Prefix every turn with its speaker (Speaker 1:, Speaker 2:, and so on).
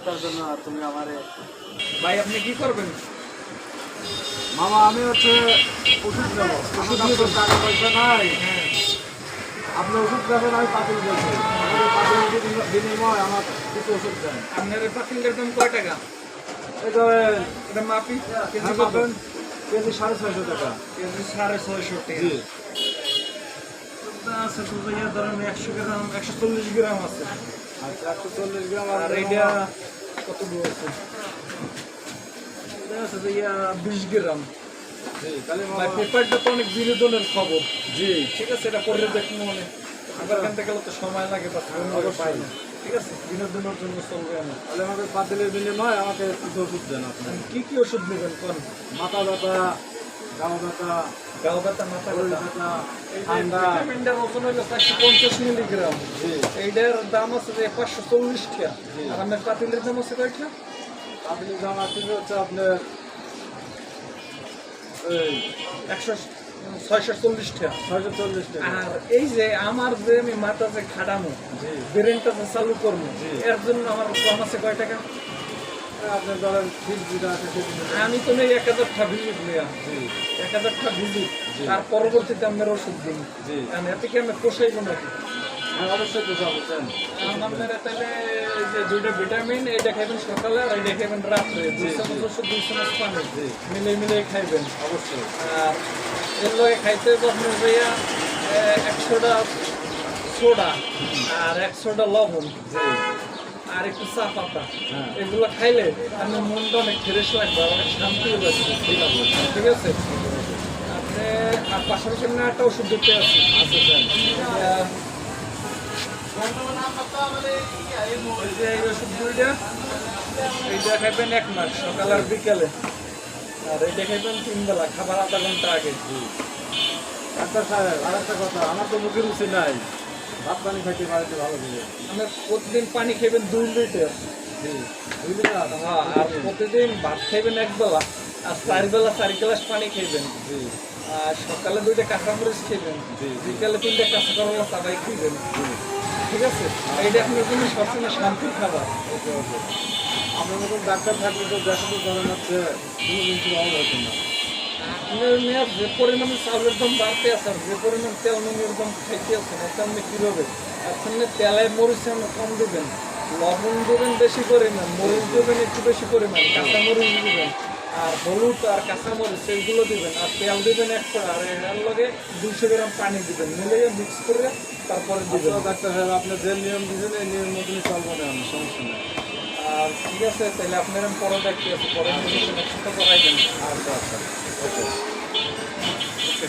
Speaker 1: তার জন্য তুমি আমারে।
Speaker 2: ভাই আপনি কি করবেন?
Speaker 1: মামা আমি হচ্ছে ওষুধ নেবো, ওষুধ নিয়ে টাকা পয়সা নাই। আপনি ওষুধ দেবেন, আমি পাতিল দেবো। আমাদের পাতিল বিনিময় আমার কিছু ওষুধ দেন।
Speaker 2: আপনার এই পাতিলের দাম কয় টাকা?
Speaker 1: এই ধরেন
Speaker 2: এটা মাপি কেজি
Speaker 1: হ্যাঁ
Speaker 2: কত?
Speaker 1: পাবেন কেজি 650 টাকা।
Speaker 2: কেজি 650 টাকা।
Speaker 1: জি
Speaker 2: আছে তো ভাইয়া ধরেন 100 গ্রাম 140 গ্রাম আছে।
Speaker 1: আচ্ছা 140 গ্রাম।
Speaker 2: আর এইটা কত আছে? এটা আছে ভাইয়া 20 গ্রাম।
Speaker 1: জি তাহলে
Speaker 2: ভাই
Speaker 1: মামা
Speaker 2: পেপারটা তো অনেক বিনোদনের খবর।
Speaker 1: জি
Speaker 2: ঠিক আছে, এটা পড়লে দেখুন মনে আবার কিনতে গেলে তো সময় লাগে বা পাই না। ঠিক আছে, বিনোদনের জন্য চলবে না।
Speaker 1: তাহলে আমাদের পাতিলের বিনিময় আমাকে কিছু ওষুধ দেন আপনি।
Speaker 2: কি কি ওষুধ নেবেন কোন?
Speaker 1: মাথা ব্যথা, গা ব্যথা,
Speaker 2: গাও ব্যথা, মাথা
Speaker 1: শরীর
Speaker 2: ব্যথা।
Speaker 1: ব্যথা,
Speaker 2: এই যে
Speaker 1: ঠান্ডা।
Speaker 2: ভিটামিনটার ওজন হলো 450 মিলিগ্রাম।
Speaker 1: জি
Speaker 2: এইটার দাম আছে যে 540 টাকা।
Speaker 1: জি।
Speaker 2: আর আপনার পাতিলের দাম আছে কয়টা?
Speaker 1: পাতিলের দাম আছে হচ্ছে আপনার এই
Speaker 2: 640 টাকা।
Speaker 1: 640 টাকা।
Speaker 2: আর এই যে আমার যে আমি মাথা যে খাটামো,
Speaker 1: জি
Speaker 2: ব্রেনটা যে চালু করবো,
Speaker 1: জি।
Speaker 2: এর জন্য আমার কম আছে কয় টাকা?
Speaker 1: আপনি ধরেন ফিস যেটা আছে সেটা
Speaker 2: আমি তো নেই 1000টা ভিজিট নেওয়া,
Speaker 1: জি
Speaker 2: 1000টা ভিজিট।
Speaker 1: জি।
Speaker 2: তার পরবর্তীতে আপনার ওষুধ দিন।
Speaker 1: জি
Speaker 2: কারণ এতে কি আমি পোষাইবো নাকি?
Speaker 1: হ্যাঁ অবশ্যই তো বুঝছেন।
Speaker 2: আপনারা তাহলে এই যে দুইটা ভিটামিন, এইটা খাইবেন সকালে আর এইটা খাইবেন রাত্রে।
Speaker 1: জি,
Speaker 2: 2 চামচ
Speaker 1: জি।
Speaker 2: ওষুধ, 2 চামচ পানি
Speaker 1: জি
Speaker 2: মিলিয়ে মিলিয়ে খাইবেন।
Speaker 1: অবশ্যই
Speaker 2: আর এর লগে খাইতে হবে আপনার ভাইয়া 100টা সোডা আর 100টা লবণ
Speaker 1: জি
Speaker 2: আর একটু চা পাতা।
Speaker 1: হ্যাঁ
Speaker 2: এগুলো খাইলে আপনার মনটা অনেক ফ্রেশ লাগবে, অনেক শান্তি লাগবে।
Speaker 1: ঠিক আছে
Speaker 2: ঠিক আছে, আপনি আর পাশাপাশি আপনি একটা ওষুধ দিতে আছি।
Speaker 1: আচ্ছা স্যার
Speaker 2: এই যে এই ওষুধ দুইটা, এইটা খাইবেন 1 মাস সকাল আর বিকালে, আর এইটা খাইবেন 3 বেলা, খাবার আধা ঘন্টা আগে।
Speaker 1: ডাক্তার সাহেব আর একটা কথা, আমার তো মুখে রুচি নাই, ভাত পানি খাইতে পারলে ভালো হবে।
Speaker 2: আপনি প্রতিদিন পানি খাইবেন 2 লিটার।
Speaker 1: জি 2 লিটার।
Speaker 2: হ্যাঁ, আর প্রতিদিন ভাত খাইবেন 1 বেলা, আর 4 বেলা 4 গ্লাস পানি খাইবেন।
Speaker 1: জি
Speaker 2: আর সকালে 2টা কাঁচামরিচ খাইবেন,
Speaker 1: জি।
Speaker 2: বিকালে 3টা কাঁচা করলা চাবাই খাইবেন। ঠিক আছে, এইটা আপনার জন্য সবসময় শান্তির খাবার।
Speaker 1: ওকে ওকে। আপনার মতন ডাক্তার থাকলে তো দেখাতে ধরেন হচ্ছে কোনো জিনিসের অভাব হতো না।
Speaker 2: আপনার মেয়ের যে পরিমাণে চাউলের দাম বাড়তে আছে, আর যে পরিমাণ তেল নুনের দাম খাইতে আছে, এটা আপনি কীভাবে? আপনার তেলে মরিচে আপনি কম দেবেন, লবণ দেবেন বেশি পরিমাণ, মরিচ দেবেন একটু বেশি পরিমাণ, কাঁচা মরিচ দেবেন, আর হলুদ আর কাঁচা মরিচ এগুলো দিবেন, আর তেল দিবেন 1 কড়া, আর এর লগে 200 গ্রাম পানি দিবেন, মিলিয়ে মিক্স করে তারপরে দিবেন।
Speaker 1: আচ্ছা ডাক্তার সাহেব আপনি যে নিয়ম দিয়েছেন এই নিয়ম মতনই চলবো না, আমি সমস্যা নেই।
Speaker 2: আর ঠিক আছে, তাহলে আপনার আমি পরে দেখতে আছে, পরে মেডিসিন একসাথে করাই দেন।
Speaker 1: আচ্ছা আচ্ছা ওকে।
Speaker 2: ওকে।